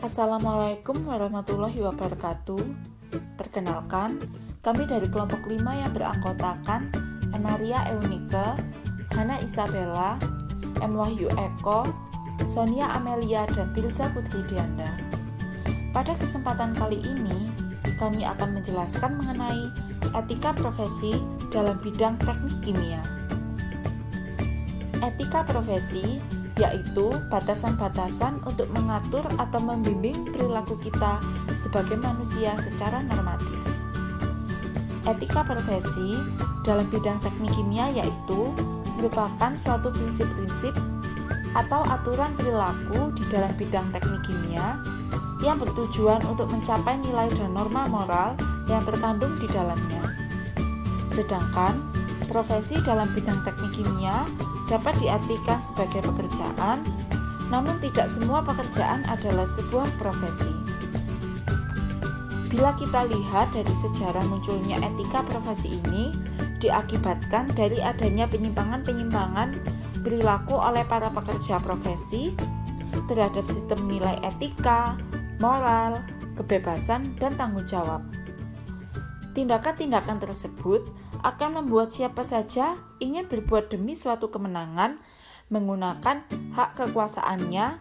Assalamualaikum warahmatullahi wabarakatuh. Perkenalkan, kami dari kelompok 5 yang beranggotakan Maria Eunike, Hana Isabella, M. Wahyu Eko, Sonia Amelia, dan Tilza Putri Dianda. Pada kesempatan kali ini, kami akan menjelaskan mengenai etika profesi dalam bidang teknik kimia. Etika profesi yaitu batasan-batasan untuk mengatur atau membimbing perilaku kita sebagai manusia secara normatif. Etika profesi dalam bidang teknik kimia yaitu merupakan suatu prinsip-prinsip atau aturan perilaku di dalam bidang teknik kimia yang bertujuan untuk mencapai nilai dan norma moral yang terkandung di dalamnya. Sedangkan profesi dalam bidang teknik kimia dapat diartikan sebagai pekerjaan, namun tidak semua pekerjaan adalah sebuah profesi. Bila kita lihat dari sejarah munculnya etika profesi ini diakibatkan dari adanya penyimpangan-penyimpangan perilaku oleh para pekerja profesi terhadap sistem nilai etika, moral, kebebasan, dan tanggung jawab. Tindakan-tindakan tersebut akan membuat siapa saja ingin berbuat demi suatu kemenangan menggunakan hak kekuasaannya.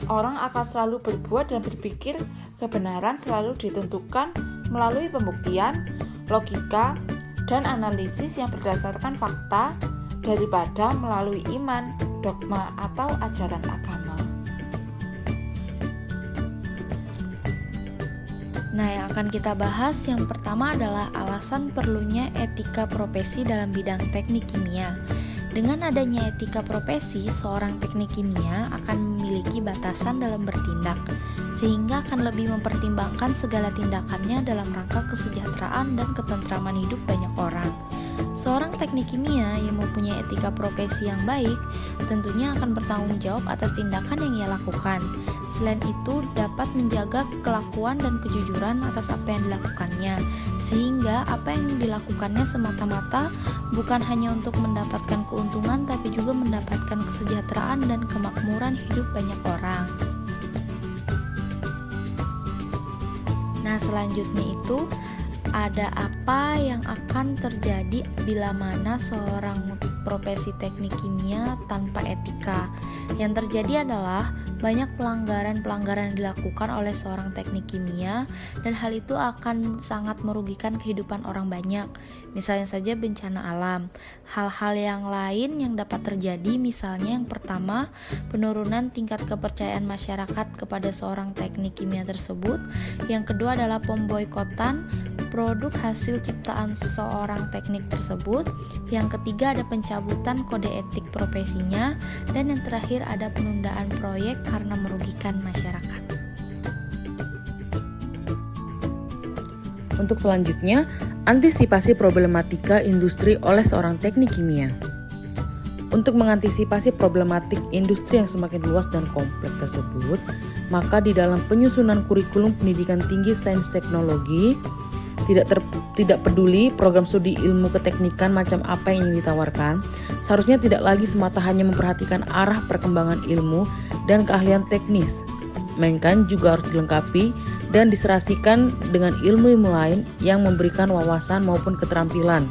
Orang akan selalu berbuat dan berpikir kebenaran selalu ditentukan melalui pembuktian, logika, dan analisis yang berdasarkan fakta daripada melalui iman, dogma, atau ajaran agama. Nah, yang akan kita bahas yang pertama adalah alasan perlunya etika profesi dalam bidang teknik kimia. Dengan adanya etika profesi, seorang teknik kimia akan memiliki batasan dalam bertindak, sehingga akan lebih mempertimbangkan segala tindakannya dalam rangka kesejahteraan dan ketentraman hidup banyak orang. Seorang teknik kimia yang mempunyai etika profesi yang baik tentunya akan bertanggung jawab atas tindakan yang ia lakukan. Selain itu, dapat menjaga kelakuan dan kejujuran atas apa yang dilakukannya, sehingga apa yang dilakukannya semata-mata bukan hanya untuk mendapatkan keuntungan, tapi juga mendapatkan kesejahteraan dan kemakmuran hidup banyak orang. Nah, selanjutnya itu ada apa yang akan terjadi bila mana seorang profesi teknik kimia tanpa etika. Yang terjadi adalah banyak pelanggaran-pelanggaran yang dilakukan oleh seorang teknik kimia, dan hal itu akan sangat merugikan kehidupan orang banyak. Misalnya saja bencana alam. Hal-hal yang lain yang dapat terjadi, misalnya yang pertama, penurunan tingkat kepercayaan masyarakat kepada seorang teknik kimia tersebut. Yang kedua adalah pemboikotan produk hasil ciptaan seseorang teknik tersebut. Yang ketiga ada pencabutan kode etik profesinya, dan yang terakhir ada penundaan proyek karena merugikan masyarakat. Untuk selanjutnya, antisipasi problematika industri oleh seorang teknik kimia. Untuk mengantisipasi problematik industri yang semakin luas dan kompleks tersebut, maka di dalam penyusunan kurikulum pendidikan tinggi sains teknologi, tidak peduli program studi ilmu keteknikan macam apa yang ingin ditawarkan, seharusnya tidak lagi semata hanya memperhatikan arah perkembangan ilmu dan keahlian teknis, melainkan juga harus dilengkapi dan diserasikan dengan ilmu-ilmu lain yang memberikan wawasan maupun keterampilan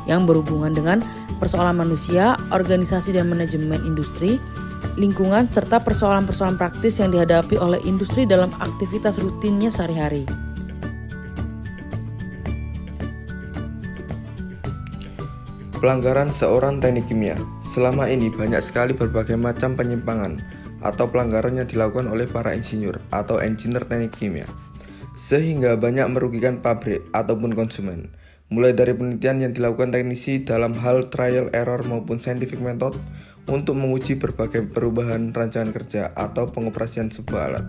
yang berhubungan dengan persoalan manusia, organisasi dan manajemen industri, lingkungan, serta persoalan-persoalan praktis yang dihadapi oleh industri dalam aktivitas rutinnya sehari-hari. Pelanggaran seorang teknik kimia. Selama ini banyak sekali berbagai macam penyimpangan atau pelanggaran yang dilakukan oleh para insinyur atau engineer teknik kimia, sehingga banyak merugikan pabrik ataupun konsumen. Mulai dari penelitian yang dilakukan teknisi dalam hal trial error maupun scientific method untuk menguji berbagai perubahan rancangan kerja atau pengoperasian sebuah alat.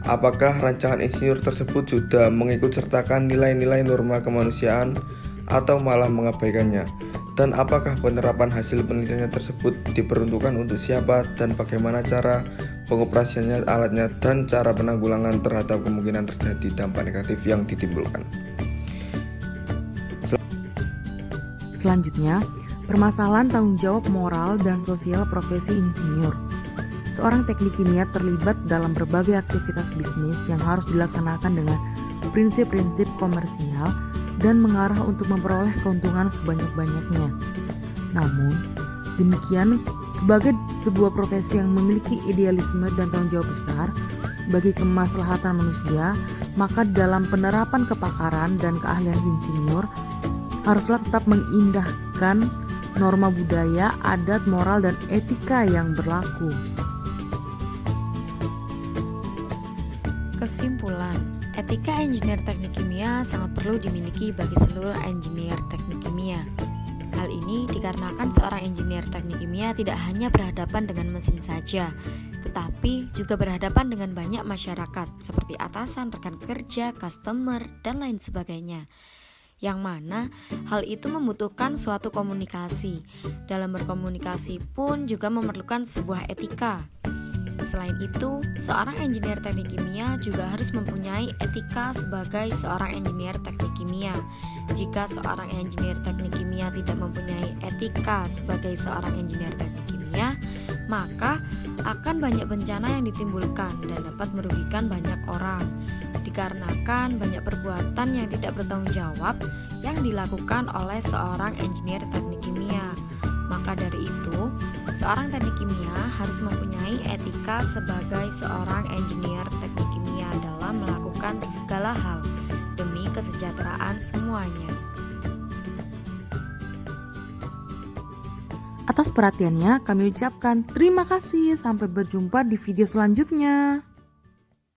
Apakah rancangan insinyur tersebut sudah mengikut sertakan nilai-nilai norma kemanusiaan atau malah mengabaikannya? Dan apakah penerapan hasil penelitiannya tersebut diperuntukkan untuk siapa dan bagaimana cara pengoperasiannya alatnya dan cara penanggulangan terhadap kemungkinan terjadi dampak negatif yang ditimbulkan. Selanjutnya, permasalahan tanggung jawab moral dan sosial profesi insinyur. seorang teknik kimia terlibat dalam berbagai aktivitas bisnis yang harus dilaksanakan dengan prinsip-prinsip komersial dan mengarah untuk memperoleh keuntungan sebanyak-banyaknya. Namun, demikian sebagai sebuah profesi yang memiliki idealisme dan tanggung jawab besar bagi kemaslahatan manusia, maka dalam penerapan kepakaran dan keahlian insinyur haruslah tetap mengindahkan norma budaya, adat, moral, dan etika yang berlaku. Kesimpulan, etika engineer teknik kimia sangat perlu dimiliki bagi seluruh engineer teknik kimia. Hal ini dikarenakan seorang engineer teknik kimia tidak hanya berhadapan dengan mesin saja, tetapi juga berhadapan dengan banyak masyarakat seperti atasan, rekan kerja, customer, dan lain sebagainya. Yang mana hal itu membutuhkan suatu komunikasi. Dalam berkomunikasi pun juga memerlukan sebuah etika. Selain itu, seorang engineer teknik kimia juga harus mempunyai etika sebagai seorang engineer teknik kimia. Jika seorang engineer teknik kimia tidak mempunyai etika sebagai seorang engineer teknik kimia, maka akan banyak bencana yang ditimbulkan dan dapat merugikan banyak orang. Dikarenakan banyak perbuatan yang tidak bertanggung jawab yang dilakukan oleh seorang engineer teknik kimia. Maka dari itu, seorang teknik kimia harus mempunyai etika sebagai seorang engineer teknik kimia dalam melakukan segala hal demi kesejahteraan semuanya. Atas perhatiannya kami ucapkan terima kasih. Sampai berjumpa di video selanjutnya.